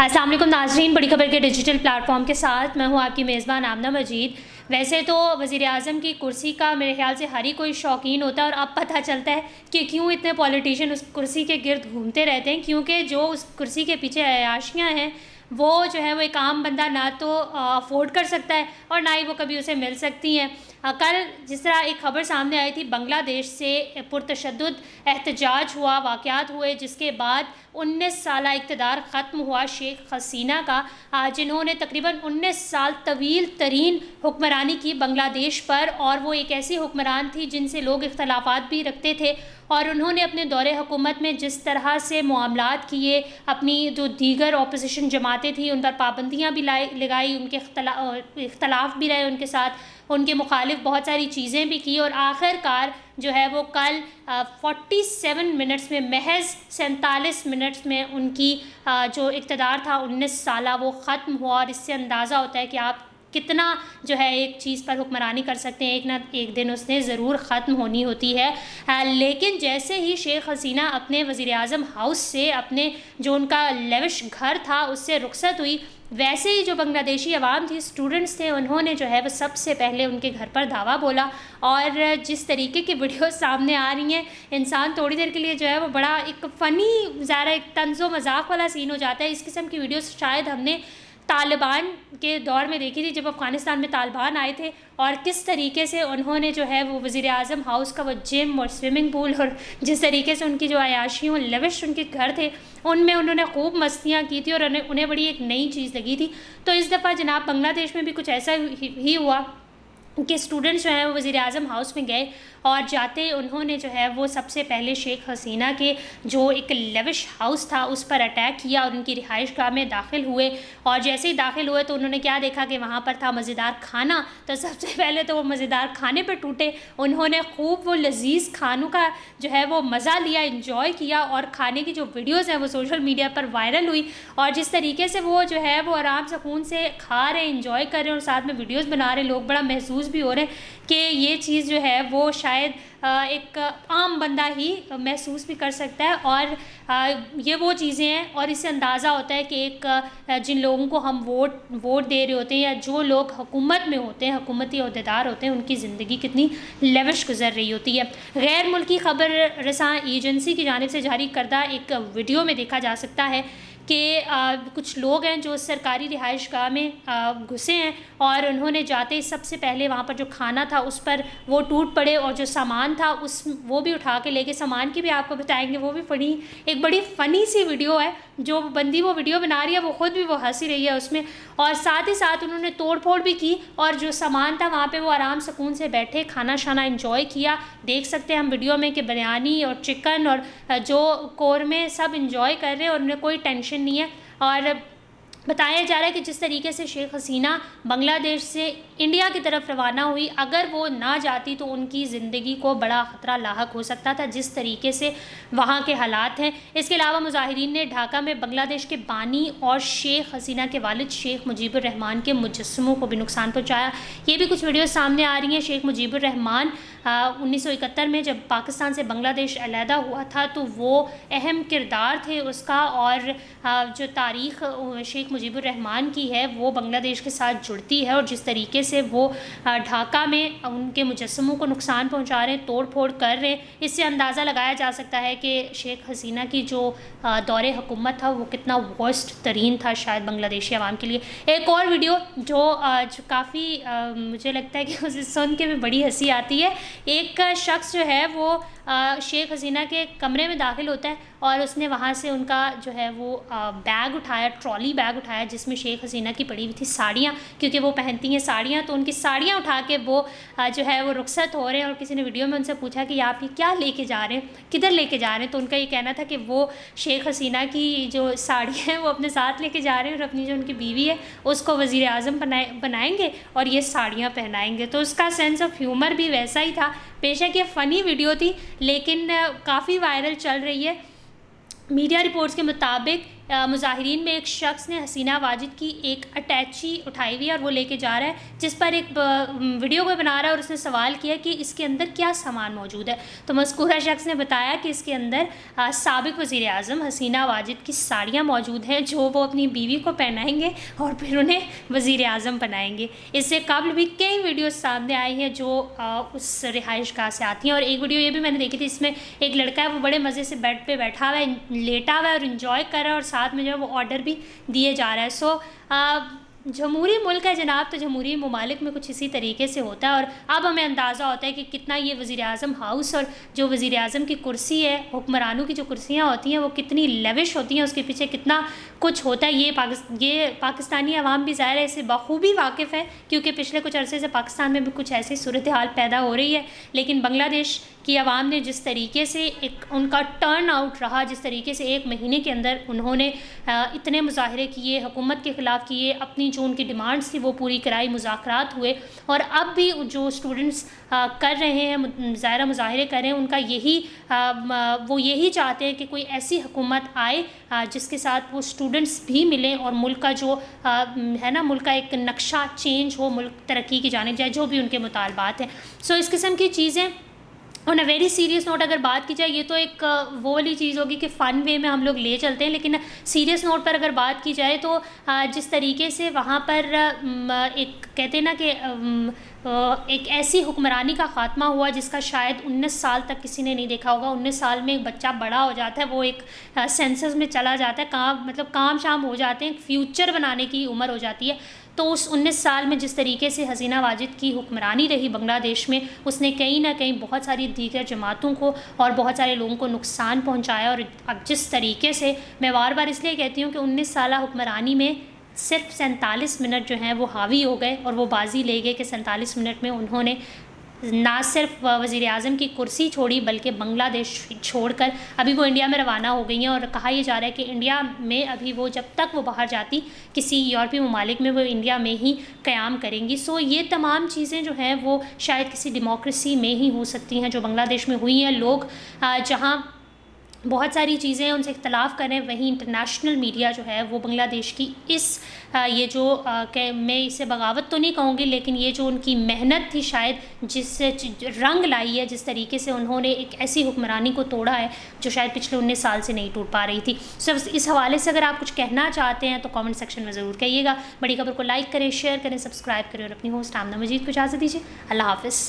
अस्सलाम वालेकुम नाज़रीन, बड़ी खबर के डिजिटल प्लेटफॉर्म के साथ मैं हूं आपकी मेज़बान आमना मजीद। वैसे तो वज़ीर आज़म की कुर्सी का मेरे ख्याल से हर ही कोई शौकीन होता है और अब पता चलता है कि क्यों इतने पॉलिटिशियन उस कुर्सी के गिर्द घूमते रहते हैं, क्योंकि जो उस कुर्सी के पीछे अयाशियाँ हैं वो जो है वो एक आम बंदा ना तो अफोर्ड कर सकता है और ना ही वो कभी उसे मिल सकती हैं। कल जिस तरह एक ख़बर सामने आई थी, बांग्लादेश से पुरतशद्दुद एहतजाज हुआ, वाक़यात हुए, जिसके बाद 19 साला इक़्तिदार ख़त्म हुआ शेख हसीना का, जिन्होंने तकरीबन 19 साल तवील तरीन हुक्मरानी की बांग्लादेश पर। और वो एक ऐसी हुक्मरान थी जिनसे लोग इख्तलाफात भी रखते थे और उन्होंने अपने दौरे हुकूमत में जिस तरह से मामलात किए, अपनी जो दीगर अपोजिशन जमातें थी उन पर पाबंदियाँ भी लगाई, उनके इख्तलाफ भी रहे उनके साथ, उनके मुखालिफ बहुत सारी चीज़ें भी की और आखिरकार जो है वो कल 47 मिनट्स में, महज 47 मिनट्स में उनकी जो इक़्तिदार था 19 साला वो ख़त्म हुआ। और इससे अंदाज़ा होता है कि आप कितना जो है एक चीज़ पर हुक्मरानी कर सकते हैं, एक ना एक दिन उसने ज़रूर ख़त्म होनी होती है। लेकिन जैसे ही शेख हसीना अपने वज़ीर आज़म हाउस से, अपने जो उनका लेविश घर था उससे रुखसत हुई, वैसे ही जो बांग्लादेशी अवाम थी, स्टूडेंट्स थे, उन्होंने जो है वो सबसे पहले उनके घर पर धावा बोला। और जिस तरीके की वीडियो सामने आ रही हैं, इंसान थोड़ी देर के लिए जो है वो बड़ा एक फ़नी ज़रा एक तंज़ो मजाक वाला सीन हो जाता है। इस किस्म की वीडियोस शायद हमने तालिबान के दौर में देखी थी, जब अफ़गानिस्तान में तालिबान आए थे और किस तरीके से उन्होंने जो है वो वज़ीर आज़म हाउस का वो जिम और स्विमिंग पूल और जिस तरीके से उनकी जो अयाशियों लविश उनके घर थे उनमें उन्होंने खूब मस्तियाँ की थी और उन्हें बड़ी एक नई चीज़ लगी थी। तो इस दफ़ा जनाब बांग्लादेश में भी कुछ ऐसा ही हुआ कि स्टूडेंट्स जो हैं वो वज़ीर आज़म हाउस में गए और जाते उन्होंने जो है वो सबसे पहले शेख हसीना के जो एक लेविश हाउस था उस पर अटैक किया और उनकी रिहाइश गाह में दाखिल हुए। और जैसे ही दाखिल हुए तो उन्होंने क्या देखा कि वहाँ पर था मज़ेदार खाना। तो सबसे पहले तो वो मज़ेदार खाने पर टूटे, उन्होंने खूब वो लजीज़ खानों का जो है वो मज़ा लिया, इंजॉय किया और खाने की जो वीडियोज़ हैं वो सोशल मीडिया पर वायरल हुई। और जिस तरीके से वो जो है वो आराम सुकून से खा रहे हैं, इंजॉय कर रहे हैं और साथ में वीडियोज़ बना रहे हैं, लोग बड़ा महसूस भी हो रहे हैं कि ये चीज़ जो है वो शायद एक आम बंदा ही महसूस भी कर सकता है। और ये वो चीज़ें हैं और इससे अंदाज़ा होता है कि एक जिन लोगों को हम वोट दे रहे होते हैं या जो लोग हुकूमत में होते हैं, हुकूमती अहदेदार होते हैं, उनकी ज़िंदगी कितनी लविश गुजर रही होती है। गैर मुल्की ख़बर रसां एजेंसी की जानिब से जारी करदा एक वीडियो में देखा जा सकता है कि कुछ लोग हैं जो सरकारी रिहाइश गाह में घुसे हैं और उन्होंने जाते ही सबसे पहले वहाँ पर जो खाना था उस पर वो टूट पड़े और जो सामान था वो भी उठा के लेके, सामान की भी आपको बताएंगे, वो भी एक बड़ी फ़नी सी वीडियो है। जो बंदी वो वीडियो बना रही है वो ख़ुद भी वो हंसी रही है उसमें, और साथ ही साथ उन्होंने तोड़ फोड़ भी की और जो सामान था वहाँ पे वो आराम सुकून से बैठे खाना शाना इंजॉय किया। देख सकते हैं हम वीडियो में कि बिरयानी और चिकन और जो कौरमे सब इंजॉय कर रहे हैं और उन्हें कोई टेंशन नहीं है। और बताया जा रहा है कि जिस तरीके से शेख हसीना बांग्लादेश से इंडिया की तरफ रवाना हुई, अगर वो ना जाती तो उनकी ज़िंदगी को बड़ा ख़तरा लाहक हो सकता था, जिस तरीके से वहाँ के हालात हैं। इसके अलावा मुजाहिरीन ने ढाका में बांग्लादेश के बानी और शेख हसीना के वालिद शेख मुजीबुर रहमान के मुजस्समों को भी नुकसान पहुँचाया। ये भी कुछ वीडियो सामने आ रही हैं। शेख मुजीबुर रहमान 1971 में जब पाकिस्तान से बांग्लादेश अलहदा हुआ था तो वो अहम किरदार थे उसका, और जो तारीख़ शेख मुजीबुर रहमान की है वो बांग्लादेश के साथ जुड़ती है। और जिस तरीके से वो ढाका में उनके मुजस्समों को नुकसान पहुंचा रहे हैं, तोड़ फोड़ कर रहे हैं, इससे अंदाज़ा लगाया जा सकता है कि शेख हसीना की जो दौरे हुकूमत था वो कितना वर्स्ट तरीन था शायद बांग्लादेशी अवाम के लिए। एक और वीडियो जो काफ़ी मुझे लगता है कि उसे सुन के भी बड़ी हंसी आती है। एक शख्स जो है वो शेख हसीना के कमरे में दाखिल होता है और उसने वहाँ से उनका जो है वो बैग उठाया, ट्रॉली बैग उठाया जिसमें शेख हसीना की पड़ी हुई थी साड़ियाँ, क्योंकि वो पहनती हैं साड़ियाँ, तो उनकी साड़ियाँ उठा के वो जो है वो रुखसत हो रहे हैं। और किसी ने वीडियो में उनसे पूछा कि आप ये क्या लेके जा रहे हैं, किधर लेके जा रहे हैं, तो उनका ये कहना था कि वो शेख हसीना की जो साड़ियाँ हैं वो अपने साथ लेके जा रहे हैं और अपनी जो उनकी बीवी है उसको वज़ीर आज़म बनाएंगे और ये साड़ियाँ पहनाएंगे। तो उसका सेंस ऑफ ह्यूमर भी वैसा ही था। बेशक ये फ़नी वीडियो थी लेकिन काफ़ी वायरल चल रही है। मीडिया रिपोर्ट्स के मुताबिक मुजाहिरीन में एक शख्स ने हसीना वाजिद की एक अटैची उठाई हुई है और वो लेके जा रहा है, जिस पर एक वीडियो को बना रहा है और उसने सवाल किया कि इसके अंदर क्या सामान मौजूद है। तो मज़कूरा शख्स ने बताया कि इसके अंदर साबिक़ वज़ीर आज़म हसीना वाजिद की साड़ियाँ मौजूद हैं जो वो अपनी बीवी को पहनाएंगे और फिर उन्हें वज़ीर आज़म बनाएंगे। इससे कबल भी कई वीडियो सामने आई हैं जो उस रिहाइशगाह से आती हैं, और एक वीडियो ये भी मैंने देखी थी, इसमें एक लड़का है वो बड़े मज़े से बेड पे बैठा हुआ है, लेटा हुआ है और इन्जॉय कर रहा है, और साथ में जो है वो ऑर्डर भी दिए जा रहा है। सो जमहूरी मुल्क है जनाब, तो जमहूरी ममालिक में कुछ इसी तरीके से होता है। और अब हमें अंदाज़ा होता है कि कितना ये वज़ीर आज़म हाउस और जो वज़ीर आज़म की कुर्सी है, हुक्मरानों की जो कुर्सियाँ होती हैं वो कितनी लेविश होती हैं, उसके पीछे कितना कुछ होता है। ये पाकिस्तानी अवाम भी ज़ाहिर है इससे बखूबी वाकिफ़ है, क्योंकि पिछले कुछ अरसे से पाकिस्तान में भी कुछ ऐसी सूरत हाल पैदा हो रही है। लेकिन बांग्लादेश की आवाम ने जिस तरीके से एक उनका टर्न आउट रहा, जिस तरीके से 1 महीने के अंदर उन्होंने इतने मुजाहरे किए, हुकूमत के ख़िलाफ़ किए, अपनी जो उनकी डिमांड्स थी वो पूरी कराई, मुज़ाकरात हुए, और अब भी जो स्टूडेंट्स कर रहे हैं, ज़ाहिर मुज़ाहरे कर रहे हैं, उनका यही वो यही चाहते हैं कि कोई ऐसी हुकूमत आए जिसके साथ वो स्टूडेंट्स भी मिलें और मुल्क का जो है ना, मुल्क का एक नक्शा चेंज हो, मुल्क तरक्की की जानिब जाए, जो भी उनके मुतालबात हैं। सो इस किस्म की चीज़ें on a very serious note अगर बात की जाए, ये तो एक वो वाली चीज़ होगी कि फ़न वे में हम लोग ले चलते हैं, लेकिन सीरियस नोट पर अगर बात की जाए तो जिस तरीके से वहाँ पर एक कहते हैं ना कि एक ऐसी हुक्मरानी का ख़ात्मा हुआ जिसका शायद 19 साल तक किसी ने नहीं देखा होगा। 19 साल में एक बच्चा बड़ा हो जाता है, वो एक सेंसस में चला जाता है, काम शाम हो जाते हैं, फ्यूचर बनाने की उम्र हो जाती है। तो उस 19 साल में जिस तरीके से हसीना वाजिद की हुक्मरानी रही बांग्लादेश में, उसने कहीं ना कहीं बहुत सारी दीगर जमातों को और बहुत सारे लोगों को नुकसान पहुंचाया। और अब जिस तरीके से मैं बार बार इसलिए कहती हूँ कि 19 साल हुक्मरानी में सिर्फ 47 मिनट जो हैं वो हावी हो गए और वो बाजी ले गए कि 47 मिनट में उन्होंने ना सिर्फ वज़ीर आज़म की कुर्सी छोड़ी बल्कि बांग्लादेश छोड़कर अभी वो इंडिया में रवाना हो गई हैं। और कहा यह जा रहा है कि इंडिया में अभी वो जब तक वो बाहर जाती किसी यूरोपीय ममालिक में, वो इंडिया में ही क़याम करेंगी। सो ये तमाम चीज़ें जो हैं वो शायद किसी डेमोक्रेसी में ही हो सकती हैं जो बांग्लादेश में हुई हैं। लोग जहाँ बहुत सारी चीज़ें उनसे इख्तलाफ करें, वहीं इंटरनेशनल मीडिया जो है वो बांग्लादेश की इस ये जो मैं इसे बगावत तो नहीं कहूँगी, लेकिन ये जो उनकी मेहनत थी शायद जिससे रंग लाई है, जिस तरीके से उन्होंने एक ऐसी हुक्मरानी को तोड़ा है जो शायद पिछले 19 साल से नहीं टूट पा रही थी। सो इस हवाले से अगर आप कुछ कहना चाहते हैं तो कमेंट सेक्शन में ज़रूर कहिएगा। बड़ी खबर को लाइक करें, शेयर करें, सब्सक्राइब करें और अपनी होस्ट आमना मजीद को इजाज़त दीजिए। अल्लाह हाफ़िज़।